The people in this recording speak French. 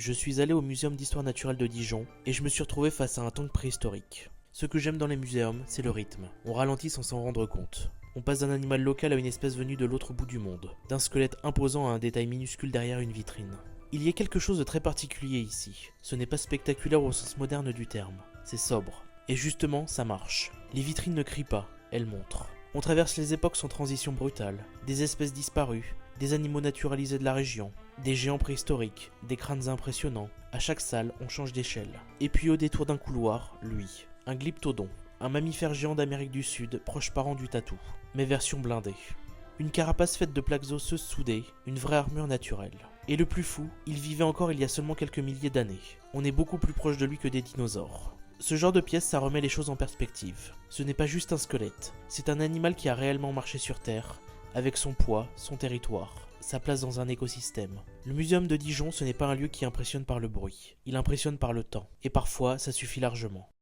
je suis allé au Muséum d'Histoire Naturelle de Dijon et je me suis retrouvé face à un tank préhistorique. Ce que j'aime dans les muséums, c'est le rythme. On ralentit sans s'en rendre compte. On passe d'un animal local à une espèce venue de l'autre bout du monde, d'un squelette imposant à un détail minuscule derrière une vitrine. Il y a quelque chose de très particulier ici. Ce n'est pas spectaculaire au sens moderne du terme, c'est sobre. Et justement, ça marche. Les vitrines ne crient pas, elles montrent. On traverse les époques sans transition brutale, des espèces disparues, des animaux naturalisés de la région, des géants préhistoriques, des crânes impressionnants. À chaque salle, on change d'échelle. Et puis au détour d'un couloir, lui, un glyptodon, un mammifère géant d'Amérique du Sud, proche parent du tatou, mais version blindée. Une carapace faite de plaques osseuses soudées, une vraie armure naturelle. Et le plus fou, il vivait encore il y a seulement quelques milliers d'années. On est beaucoup plus proche de lui que des dinosaures. Ce genre de pièce, ça remet les choses en perspective. Ce n'est pas juste un squelette, c'est un animal qui a réellement marché sur Terre, avec son poids, son territoire, sa place dans un écosystème. Le muséum de Dijon, ce n'est pas un lieu qui impressionne par le bruit, il impressionne par le temps, et parfois ça suffit largement.